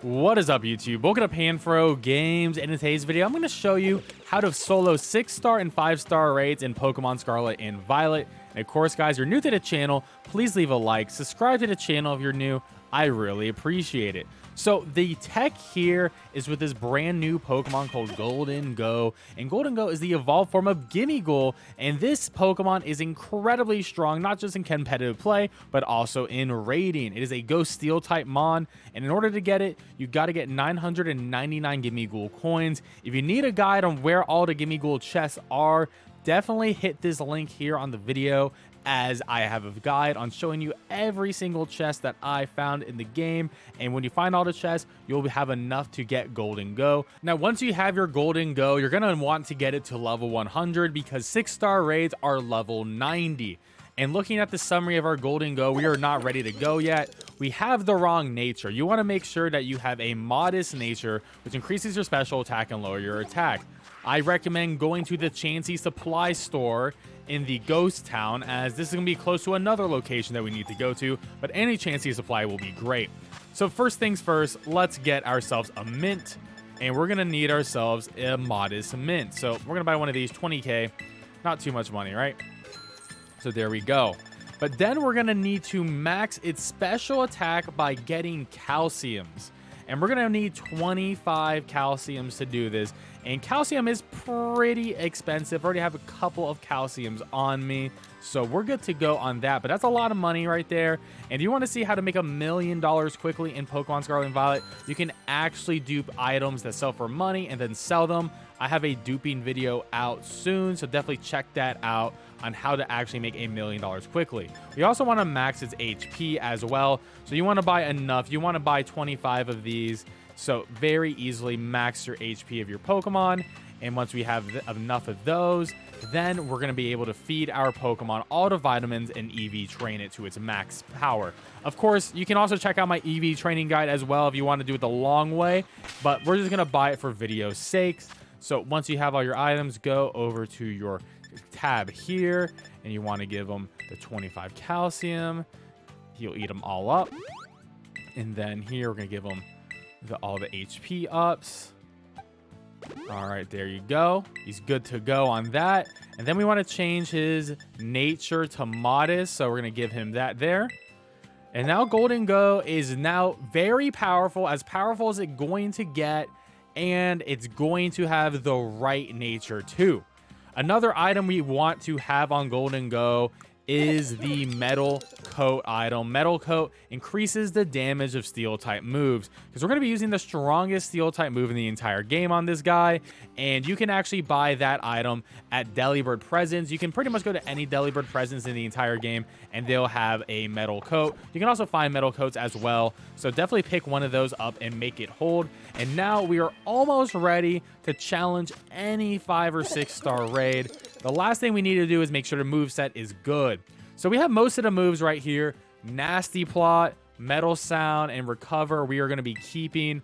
What is up, YouTube? Welcome to PanFro Games, and in today's video, I'm going to show you how to solo 6-star and 5-star raids in Pokemon Scarlet and Violet. And of course, guys, you're new to the channel, please leave a like, subscribe to the channel if you're new. I really appreciate it. So the tech here is with this brand new Pokemon called Gholdengo, and Gholdengo is the evolved form of Gimmighoul, and this Pokemon is incredibly strong, not just in competitive play, but also in raiding. It is a Ghost Steel type Mon, and in order to get it, you got to get 999 Gimmighoul coins. If you need a guide on where all the Gimmighoul chests are, definitely hit this link here on the video, as I have a guide on showing you every single chest that I found in the game. And when you find all the chests, you'll have enough to get Gholdengo. Now, once you have your Gholdengo, you're going to want to get it to level 100 because 6-star raids are level 90. And looking at the summary of our Gholdengo, we are not ready to go yet. We have the wrong nature. You want to make sure that you have a modest nature, which increases your special attack and lower your attack. I recommend going to the Chansey supply store in the ghost town, as this is going to be close to another location that we need to go to, but any Chansey supply will be great. So first things first, let's get ourselves a mint, and we're going to need ourselves a modest mint. So we're going to buy one of these, 20k, not too much money, right? So there we go. But then we're going to need to max its special attack by getting calciums. And we're going to need 25 calciums to do this. And calcium is pretty expensive. I already have a couple of calciums on me, so we're good to go on that. But that's a lot of money right there. And if you want to see how to make $1 million quickly in Pokemon Scarlet and Violet, you can actually dupe items that sell for money and then sell them. I have a duping video out soon, so definitely check that out on how to actually make $1 million quickly. We also want to max its HP as well. So you want to buy enough. You want to buy 25 of these. So very easily max your HP of your Pokemon. And once we have enough of those, then we're going to be able to feed our Pokemon all the vitamins and EV train it to its max power. Of course, you can also check out my EV training guide as well if you want to do it the long way. But we're just going to buy it for video's sakes. So once you have all your items, go over to your tab here, and you want to give them the 25 calcium. He'll eat them all up. And then here, we're going to give them all the HP ups. All right, there you go. He's good to go on that. And then we want to change his nature to modest, so we're going to give him that there. And now Gholdengo is now very powerful as it's going to get, and it's going to have the right nature too. Another item we want to have on Gholdengo is the Metal Coat item. Metal Coat increases the damage of Steel type moves, because we're going to be using the strongest Steel type move in the entire game on this guy, and you can actually buy that item at Delibird Presents. You can pretty much go to any Delibird Presents in the entire game, and they'll have a Metal Coat. You can also find Metal Coats as well, so definitely pick one of those up and make it hold. And now we are almost ready to challenge any 5 or 6-star raid. The last thing we need to do is make sure the moveset is good. So we have most of the moves right here. Nasty Plot, Metal Sound, and Recover we are going to be keeping.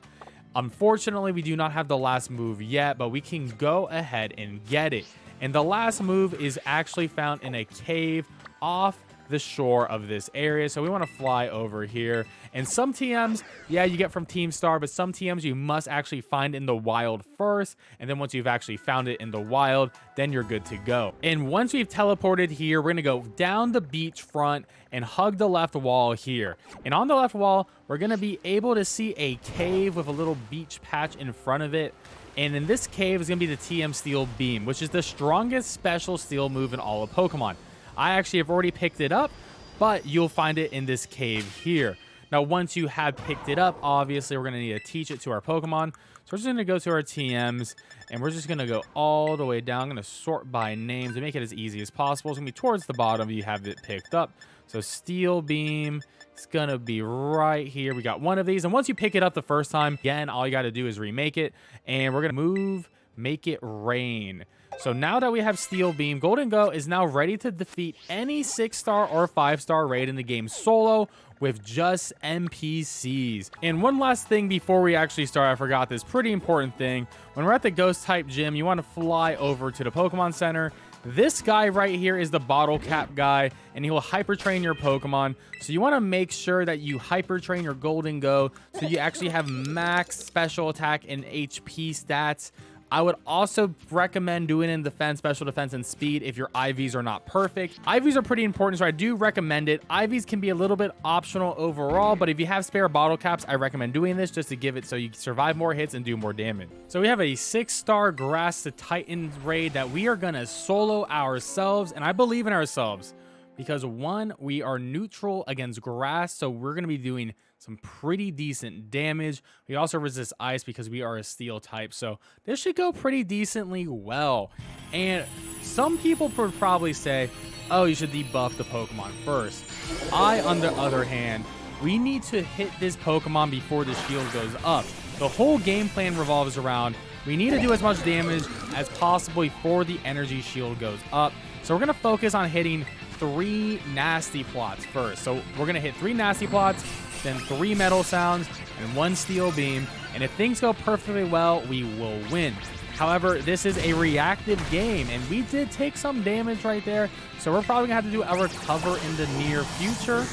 Unfortunately, we do not have the last move yet, but we can go ahead and get it. And the last move is actually found in a cave off the shore of this area, so we want to fly over here. And some TMs, yeah, you get from Team Star, but some TMs you must actually find in the wild first, and then once you've actually found it in the wild, then you're good to go. And once we've teleported here, we're gonna go down the beach front and hug the left wall here. And on the left wall, we're gonna be able to see a cave with a little beach patch in front of it. And in this cave is gonna be the TM Steel Beam, which is the strongest special steel move in all of Pokemon. I actually have already picked it up, but you'll find it in this cave here. Now, once you have picked it up, obviously, we're going to need to teach it to our Pokemon. So we're just going to go to our TMs, and we're just going to go all the way down. I'm going to sort by name to make it as easy as possible. It's going to be towards the bottom. You have it picked up. So Steel Beam, it's going to be right here. We got one of these. And once you pick it up the first time, again, all you got to do is remake it. And we're going to move, make it rain. So now that we have Steel Beam, Gholdengo is now ready to defeat any 6-star or 5-star raid in the game solo with just NPCs. And one last thing before we actually start, I forgot this pretty important thing. When we're at the Ghost type gym, you want to fly over to the Pokemon Center, This guy right here is the bottle cap guy, and he will hyper train your Pokemon. So you want to make sure that you hyper train your Gholdengo so you actually have max special attack and HP stats. I would also recommend doing it in defense, special defense, and speed if your IVs are not perfect. IVs are pretty important, so I do recommend it. IVs can be a little bit optional overall, but if you have spare bottle caps, I recommend doing this just to give it so you can survive more hits and do more damage. So we have a 6-star Grass to Titan raid that we are going to solo ourselves, and I believe in ourselves. Because one, we are neutral against grass, so we're going to be doing some pretty decent damage. We also resist ice because we are a steel type, so this should go pretty decently well. And some people would probably say, oh, you should debuff the Pokemon first. On the other hand, we need to hit this Pokemon before the shield goes up. The whole game plan revolves around we need to do as much damage as possible before the energy shield goes up. So we're going to focus on hitting 3 nasty plots first. So we're going to hit 3 nasty plots, then 3 metal sounds, and 1 steel beam. And if things go perfectly well, we will win. However, this is a reactive game, and we did take some damage right there. So we're probably going to have to do a recover in the near future.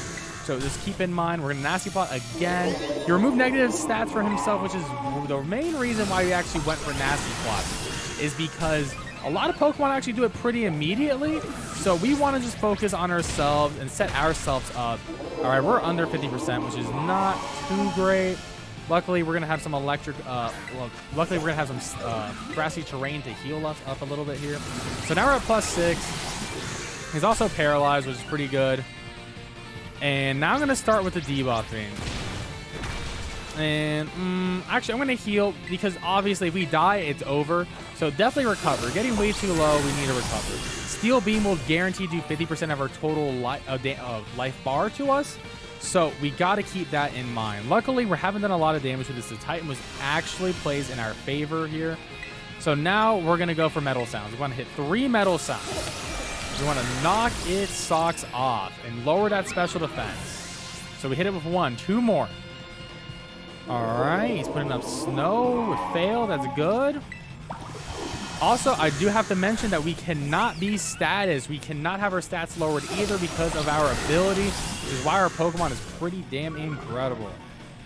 So just keep in mind, we're going to nasty plot again. He removed negative stats for himself, which is the main reason why we actually went for nasty plot, is because a lot of Pokemon actually do it pretty immediately. So we want to just focus on ourselves and set ourselves up. All right, we're under 50%, which is not too great. Luckily, we're going to have some electric, luckily we're going to have some grassy terrain to heal us up a little bit here. So now we're at +6. He's also paralyzed, which is pretty good. And now I'm going to start with the debuffing. And actually, I'm going to heal because obviously if we die, it's over. So definitely recover. Getting way too low, we need to recover. Steel Beam will guarantee do 50% of our total life bar to us. So we got to keep that in mind. Luckily, we haven't done a lot of damage with this. The Titan was actually plays in our favor here. So now we're going to go for Metal Sounds. We want to hit 3 Metal Sounds. We want to knock its socks off and lower that special defense. So we hit it with 1, 2 more. All right, he's putting up snow with fail. That's good. Also, I do have to mention that we cannot be status. We cannot have our stats lowered either because of our ability, which is why our Pokemon is pretty damn incredible.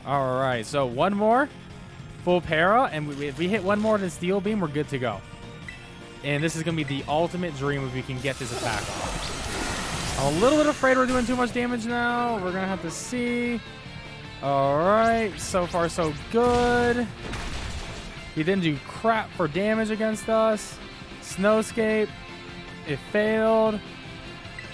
All right, so 1 more. Full para, and if we hit 1 more than Steel Beam, we're good to go. And this is going to be the ultimate dream if we can get this attack off. I'm a little bit afraid we're doing too much damage now. We're going to have to see. All right, so far so good. He didn't do crap for damage against us. Snowscape. It failed.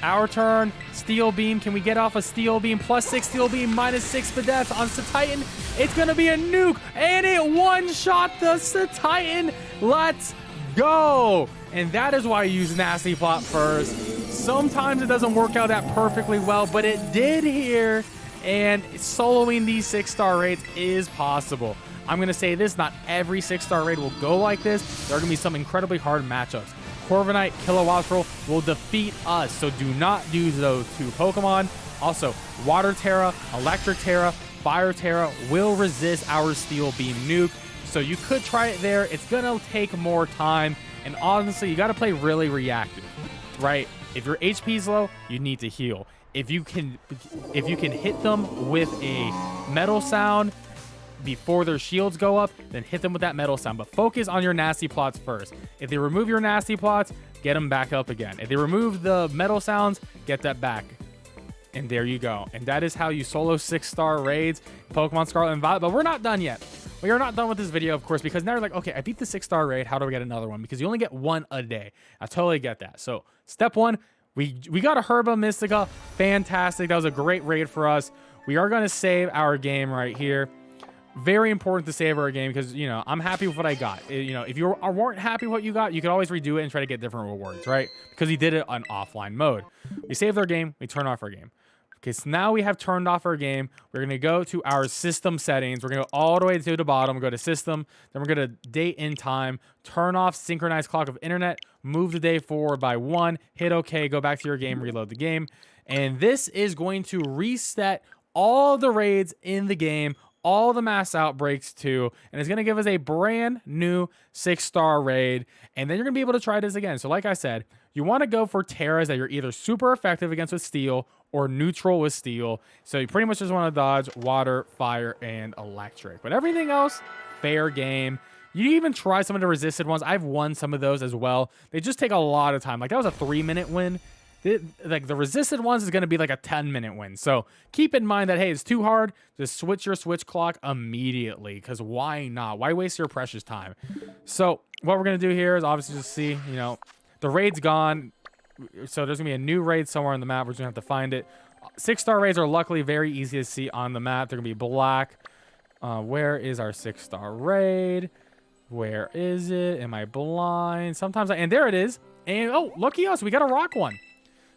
Our turn. Steel Beam. Can we get off a Steel Beam? +6 Steel Beam, -6 Spadef on Titan. It's going to be a nuke, and it one-shot the Titan. Let's go. And that is why you use Nasty Plot first. Sometimes it doesn't work out that perfectly well, but it did here. And soloing these 6-star raids is possible. I'm going to say this, not every 6-star raid will go like this. There are going to be some incredibly hard matchups. Corviknight, Kilowattrel will defeat us, so do not do those 2 Pokemon. Also, Water Terra, Electric Terra, Fire Terra will resist our Steel Beam nuke. So you could try it there. It's going to take more time. And honestly, you got to play really reactive, right? If your HP is low, you need to heal. If you can hit them with a Metal Sound before their shields go up, then hit them with that Metal Sound. But focus on your nasty plots first. If they remove your nasty plots, get them back up again. If they remove the Metal Sounds, get that back. And there you go. And that is how you solo 6-star raids, Pokemon Scarlet and Violet. But we're not done yet. We are not done with this video, of course, because now you're like, okay, I beat the 6-star raid. How do I get another one? Because you only get 1 a day. I totally get that. So step 1, we got a Herba Mystica. Fantastic. That was a great raid for us. We are going to save our game right here. Very important to save our game because, you know, I'm happy with what I got. You know, if you weren't happy with what you got, you could always redo it and try to get different rewards, right? Because we did it on offline mode. We saved our game. We turn off our game. Okay, so now we have turned off our game. We're going to go to our system settings. We're going to go all the way to the bottom, go to system. Then we're going to date and time, turn off synchronized clock of internet, move the day forward by 1, hit OK, go back to your game, reload the game. And this is going to reset all the raids in the game all the mass outbreaks too, and it's going to give us a brand new 6-star raid, and then you're going to be able to try this again. So like I said, you want to go for Terras that you're either super effective against with steel or neutral with steel. So you pretty much just want to dodge water, fire, and electric. But everything else, fair game. You even try some of the resisted ones. I've won some of those as well. They just take a lot of time. Like that was a 3-minute win. Like the resisted ones is going to be like a 10-minute win. So keep in mind that, hey, it's too hard. Just switch your switch clock immediately, because why not? Why waste your precious time? So what we're going to do here is obviously just see, you know, the raid's gone. So there's going to be a new raid somewhere on the map. We're just going to have to find it. 6-star raids are luckily very easy to see on the map. They're going to be black. Where is our 6-star raid? Where is it? Am I blind? Sometimes and there it is. And oh, lucky us, we got a rock one.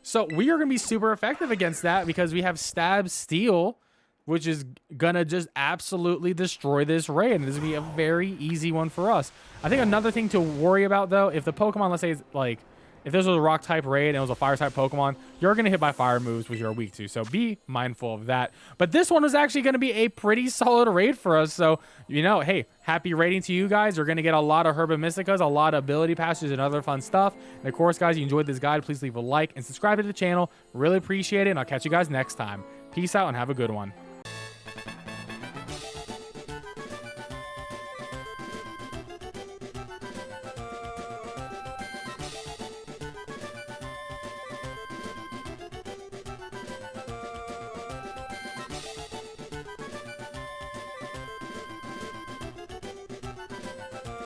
So we are going to be super effective against that because we have Stab Steel, which is going to just absolutely destroy this raid. And this is going to be a very easy one for us. I think another thing to worry about, though, if the Pokemon, let's say, is like, if this was a rock type raid and it was a fire type Pokemon, you're going to hit by fire moves, which you're weak to. So be mindful of that. But this one is actually going to be a pretty solid raid for us. So, you know, hey, happy raiding to you guys. You're going to get a lot of herba mysticas, a lot of ability passes, and other fun stuff. And of course, guys, you enjoyed this guide, please leave a like and subscribe to the channel. Really appreciate it. And I'll catch you guys next time. Peace out and have a good one.